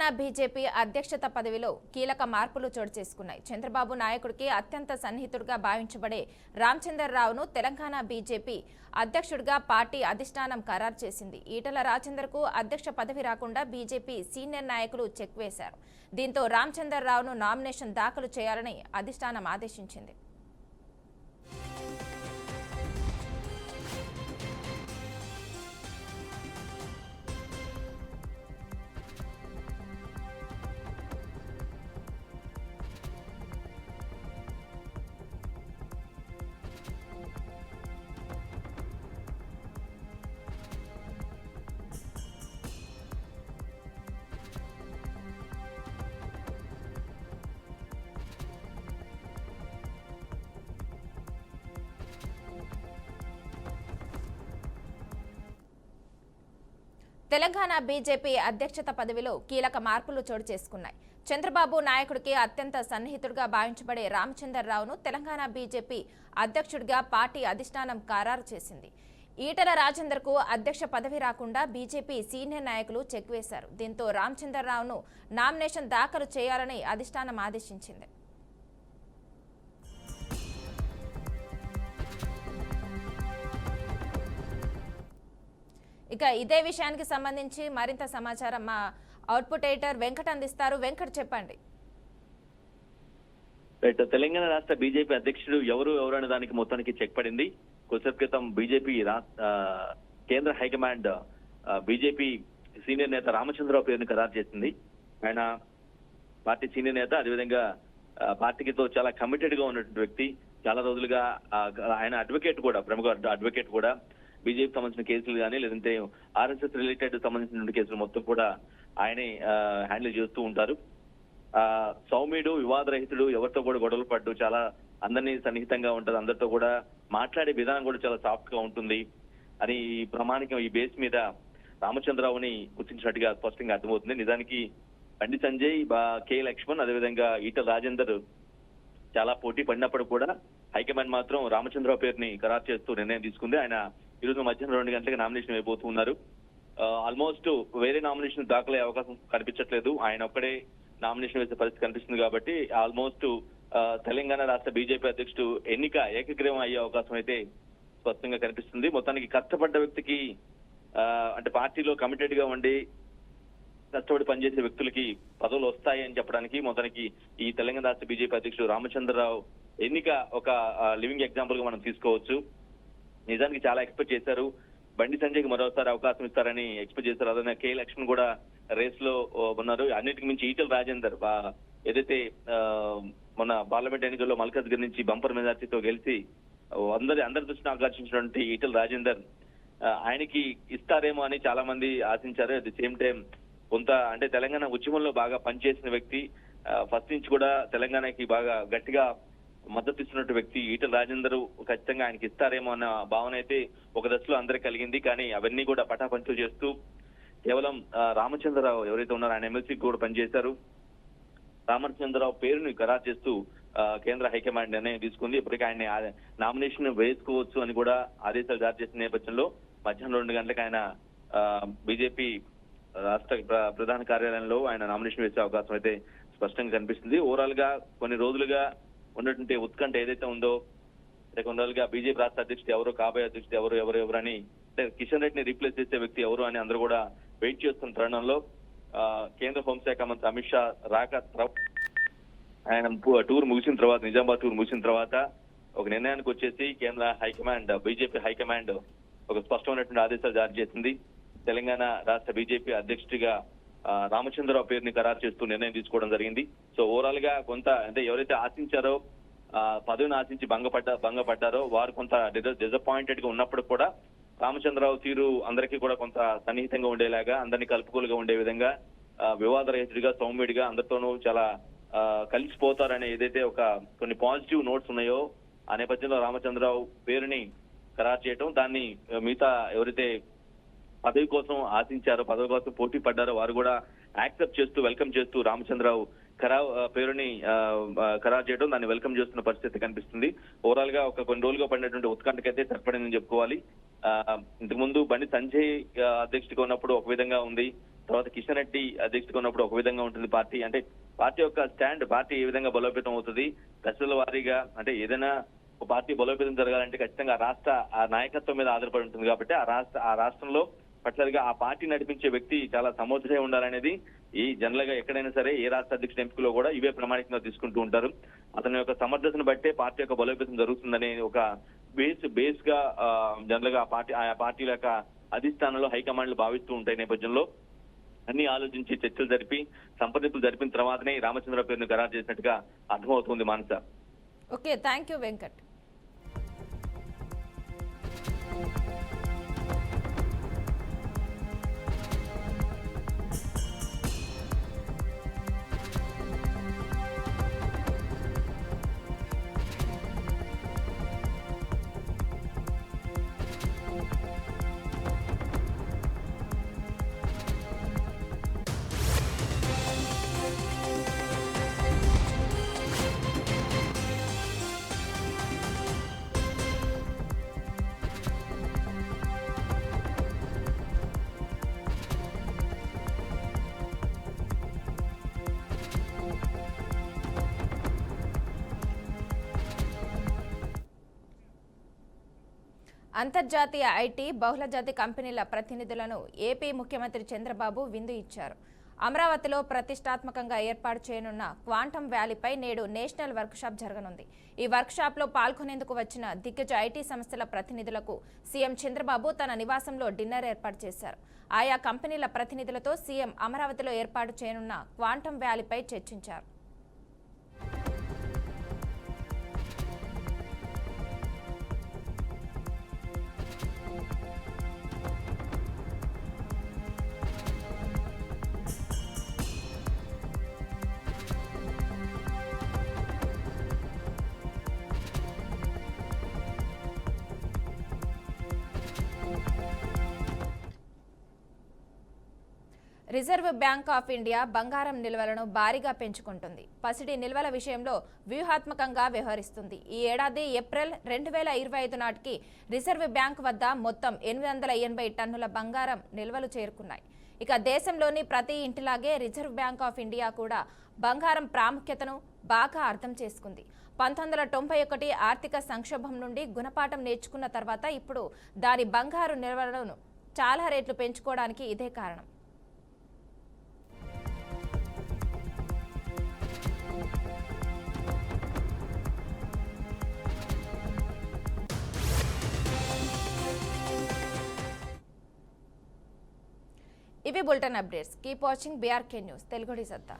Telangana BJP అధ్యక్షత పదవిలో కీలక మార్పులు చోటు చేసుకున్నాయి. చంద్రబాబు నాయకుడికి అత్యంత సన్నిహితుడిగా భావించబడే రామచంద్రరావును తెలంగాణ బీజేపీ అధ్యక్షుడిగా పార్టీ అధిష్టానం ఖరారు చేసింది. ఈటల రాజేందర్కు అధ్యక్ష పదవి రాకుండా బీజేపీ సీనియర్ నాయకులు చెక్ వేశారు. దీంతో రామచంద్రరావును నామినేషన్ దాఖలు చేయాలని అధిష్టానం ఆదేశించింది. తెలంగాణ బీజేపీ అధ్యక్షత పదవిలో కీలక మార్పులు చోటు చేసుకున్నాయి. చంద్రబాబు నాయకుడికి అత్యంత సన్నిహితుడిగా భావించబడే రామచంద్రరావును తెలంగాణ బీజేపీ అధ్యక్షుడిగా పార్టీ అధిష్టానం ఖరారు చేసింది. ఈటల రాజేందర్కు అధ్యక్ష పదవి రాకుండా బీజేపీ సీనియర్ నాయకులు చెక్ వేశారు. దీంతో రామచంద్రరావును నామినేషన్ దాఖలు చేయాలని అధిష్టానం ఆదేశించింది. ఇక ఇదే విషయానికి సంబంధించి మరింత సమాచారం మా అవుట్పుట్ ఎడిటర్ వెంకట్ అందిస్తారు. వెంకట్, చెప్పండి. తెలంగాణ రాష్ట్ర బీజేపీ అధ్యక్షుడు ఎవరు అనే దానికి మొత్తానికి చెక్ పడింది. కొద్దిసేపు క్రితం బీజేపీ కేంద్ర హైకమాండ్ బీజేపీ సీనియర్ నేత రామచంద్రరావు పేరును ఖరారు చేసింది. ఆయన పార్టీ సీనియర్ నేత, అదేవిధంగా పార్టీతో చాలా కమిటెడ్ గా ఉన్నటువంటి వ్యక్తి. చాలా రోజులుగా ఆయన అడ్వకేట్ కూడా, ప్రముఖ అడ్వకేట్ కూడా. బీజేపీ సంబంధించిన కేసులు కానీ, లేదంటే ఆర్ఎస్ఎస్ రిలేటెడ్ సంబంధించిన కేసులు మొత్తం కూడా ఆయనే హ్యాండిల్ చేస్తూ ఉంటారు. సౌమ్యుడు, వివాదరహితుడు, ఎవరితో కూడా గొడవలు పడ్డు, చాలా అందరినీ సన్నిహితంగా ఉంటారు. అందరితో కూడా మాట్లాడే విధానం కూడా చాలా సాఫ్ట్ గా ఉంటుంది అని ఈ ప్రామాణికం, ఈ బేస్ మీద రామచంద్రరావుని గుర్తించినట్టుగా స్పష్టంగా అర్థమవుతుంది. నిజానికి బండి సంజయ్, కె లక్ష్మణ్, అదేవిధంగా ఈటల రాజేందర్ చాలా పోటీ పడినప్పుడు కూడా హైకమాండ్ మాత్రం రామచంద్రరావు పేరుని ఖరారు చేస్తూ నిర్ణయం తీసుకుంది. ఆయన ఈరోజు మధ్యాహ్నం 2 గంటలకు నామినేషన్ వేయబోతూ ఉన్నారు. ఆల్మోస్ట్ వేరే నామినేషన్ దాఖలయ్యే అవకాశం కనిపించట్లేదు. ఆయన ఒక్కడే నామినేషన్ వేసే పరిస్థితి కనిపిస్తుంది. కాబట్టి ఆల్మోస్ట్ తెలంగాణ రాష్ట్ర బీజేపీ అధ్యక్షుడు ఎన్నిక ఏకగ్రీవం అయ్యే అవకాశం అయితే స్పష్టంగా కనిపిస్తుంది. మొత్తానికి కష్టపడ్డ వ్యక్తికి, అంటే పార్టీలో కమిటెడ్ గా ఉండి కష్టపడి పనిచేసే వ్యక్తులకి పదవులు వస్తాయి అని చెప్పడానికి మొత్తానికి ఈ తెలంగాణ రాష్ట్ర బీజేపీ అధ్యక్షుడు రామచంద్రరావు ఎన్నిక ఒక లివింగ్ ఎగ్జాంపుల్ గా మనం తీసుకోవచ్చు. నిజానికి చాలా ఎక్స్పెక్ట్ చేశారు. బండి సంజయ్కి మరోసారి అవకాశం ఇస్తారని ఎక్స్పెక్ట్ చేశారు. అదే కె లక్ష్మణ్ కూడా రేస్ లో ఉన్నారు. అన్నిటికి మించి ఈటల రాజేందర్ ఏదైతే మొన్న పార్లమెంట్ ఎన్నికల్లో మల్కాజ్గిరి నుంచి బంపర్ మెజార్టీతో గెలిచి అందరి దృష్టిని ఆకర్షించినటువంటి ఈటల రాజేందర్ ఆయనకి ఇస్తారేమో అని చాలా మంది ఆశించారు. అట్ ది సేమ్ టైం కొంత, అంటే తెలంగాణ ఉద్యమంలో బాగా పనిచేసిన వ్యక్తి, ఫస్ట్ నుంచి కూడా తెలంగాణకి బాగా గట్టిగా మద్దతు ఇస్తున్నట్టు వ్యక్తి ఈటల రాజేందర్ ఖచ్చితంగా ఆయనకి ఇస్తారేమో అన్న భావన అయితే ఒక దశలో అందరికి కలిగింది. కానీ అవన్నీ కూడా పటాపంచలు చేస్తూ కేవలం రామచంద్రరావు ఎవరైతే ఉన్నారో ఆయన ఎమ్మెల్సీకి కూడా పనిచేశారు. రామచంద్రరావు పేరుని ఖరారు చేస్తూ కేంద్ర హైకమాండ్ నిర్ణయం తీసుకుంది. ఇప్పటికీ ఆయన నామినేషన్ వేసుకోవచ్చు అని కూడా ఆదేశాలు జారీ చేసిన నేపథ్యంలో మధ్యాహ్నం 2 గంటలకు ఆయన బీజేపీ రాష్ట్ర ప్రధాన కార్యాలయంలో ఆయన నామినేషన్ వేసే అవకాశం అయితే స్పష్టంగా కనిపిస్తుంది. ఓవరాల్ గా కొన్ని రోజులుగా ఉన్నటువంటి ఉత్కంఠ ఏదైతే ఉందో, కొన్ని రోజులుగా బీజేపీ రాష్ట్ర అధ్యక్షుడు ఎవరు, కాబోయే అధ్యక్షుడు ఎవరు అని, అంటే కిషన్ రెడ్డిని రీప్లేస్ చేసే వ్యక్తి ఎవరు అని అందరూ కూడా వెయిట్ చేస్తున్న తరుణంలో కేంద్ర హోంశాఖ మంత్రి అమిత్ షా ఆయన టూర్ ముగిసిన తర్వాత, నిజామాబాద్ టూర్ ముగిసిన తర్వాత ఒక నిర్ణయానికి వచ్చేసి కేంద్ర హైకమాండ్, బీజేపీ హైకమాండ్ ఒక స్పష్టమైనటువంటి ఆదేశాలు జారీ చేసింది. తెలంగాణ రాష్ట్ర బీజేపీ అధ్యక్షుడిగా రామచంద్రరావు పేరుని ఖరారు చేస్తూ నిర్ణయం తీసుకోవడం జరిగింది. సో ఓవరాల్ గా కొంత, అంటే ఎవరైతే ఆశించారో, పదవిని ఆశించి భంగపడ్డారో వారు కొంత డిసప్పాయింటెడ్ గా ఉన్నప్పుడు కూడా రామచంద్రరావు తీరు అందరికీ కూడా కొంత సన్నిహితంగా ఉండేలాగా, అందరినీ కలుపుకోలుగా ఉండే విధంగా, వివాదరహితుడిగా, సౌమ్యుడిగా, అందరితోనూ చాలా కలిసిపోతారనే ఏదైతే కొన్ని పాజిటివ్ నోట్స్ ఉన్నాయో ఆ నేపథ్యంలో రామచంద్రరావు పేరుని ఖరారు చేయటం, దాన్ని మిగతా ఎవరైతే పదవి కోసం ఆశించారో, పదవి కోసం పోటీ పడ్డారో వారు కూడా యాక్సెప్ట్ చేస్తూ, వెల్కమ్ చేస్తూ రామచంద్రరావు పేరుని ఖరారు చేయడం, దాన్ని వెల్కమ్ చేస్తున్న పరిస్థితి కనిపిస్తుంది. ఓవరాల్ గా కొన్ని రోజులుగా పడినటువంటి ఉత్కంఠకైతే సరిపడిందని చెప్పుకోవాలి. ఇంతకు ముందు బండి సంజయ్ అధ్యక్షుడిగా ఉన్నప్పుడు ఒక విధంగా ఉంది, తర్వాత కిషన్ రెడ్డి అధ్యక్షుడిగా ఉన్నప్పుడు ఒక విధంగా ఉంటుంది పార్టీ. అంటే పార్టీ యొక్క స్టాండ్, పార్టీ ఏ విధంగా బలోపేతం అవుతుంది, దశల వారీగా అంటే ఏదైనా ఒక పార్టీ బలోపేతం జరగాలంటే ఖచ్చితంగా రాష్ట్ర ఆ నాయకత్వం మీద ఆధారపడి ఉంటుంది. కాబట్టి ఆ రాష్ట్రంలో పట్లర్గా ఆ పార్టీ నడిపించే వ్యక్తి చాలా సమర్థుడై ఉండాలనేది ఈ జనరల్ గా ఎక్కడైనా సరే ఏ రాష్ట్ర అధ్యక్షుడి ఎంపికలో కూడా ఇవే ప్రమాణికంగా తీసుకుంటూ ఉంటారు. అతని యొక్క సమర్థతను బట్టే పార్టీ యొక్క బలోపేతం జరుగుతుందనే ఒక బేస్ గా జనరల్ గా ఆయా పార్టీల యొక్క అధిష్టానంలో హైకమాండ్లు భావిస్తూ ఉంటాయి. నేపథ్యంలో అన్ని ఆలోచించి చర్చలు జరిపి సంప్రదింపులు జరిపిన తర్వాతనే రామచంద్రరావు పేరును ఖరారు చేసినట్టుగా అర్థమవుతుంది. Manasa. Okay, thank you Venkat. అంతర్జాతీయ ఐటీ బహుళజాతి కంపెనీల ప్రతినిధులను ఏపీ ముఖ్యమంత్రి చంద్రబాబు విందు ఇచ్చారు. అమరావతిలో ప్రతిష్టాత్మకంగా ఏర్పాటు చేయనున్న క్వాంటమ్ వ్యాలీపై నేడు నేషనల్ వర్క్షాప్ జరగనుంది. ఈ వర్క్షాప్లో పాల్గొనేందుకు వచ్చిన దిగ్గజ ఐటీ సంస్థల ప్రతినిధులకు సీఎం చంద్రబాబు తన నివాసంలో డిన్నర్ ఏర్పాటు చేశారు. ఆయా కంపెనీల ప్రతినిధులతో సీఎం అమరావతిలో ఏర్పాటు చేయనున్న క్వాంటమ్ వ్యాలీపై చర్చించారు. రిజర్వ్ బ్యాంక్ ఆఫ్ ఇండియా బంగారం నిల్వలను భారీగా పెంచుకుంటుంది. పసిడి నిల్వల విషయంలో వ్యూహాత్మకంగా వ్యవహరిస్తుంది. ఈ ఏడాది ఏప్రిల్ 2025 నాటికి రిజర్వ్ బ్యాంక్ వద్ద మొత్తం 880 టన్నుల బంగారం నిల్వలు చేరుకున్నాయి. ఇక దేశంలోని ప్రతి ఇంటిలాగే రిజర్వ్ బ్యాంక్ ఆఫ్ ఇండియా కూడా బంగారం ప్రాముఖ్యతను బాగా అర్థం చేసుకుంది. 1991 ఆర్థిక సంక్షోభం నుండి గుణపాఠం నేర్చుకున్న తర్వాత ఇప్పుడు దాని బంగారు నిల్వలను చాలా రేట్లు పెంచుకోవడానికి ఇదే కారణం. ఇవి bulletin updates. Keep watching BRK news తెలుగుడి సత్తా.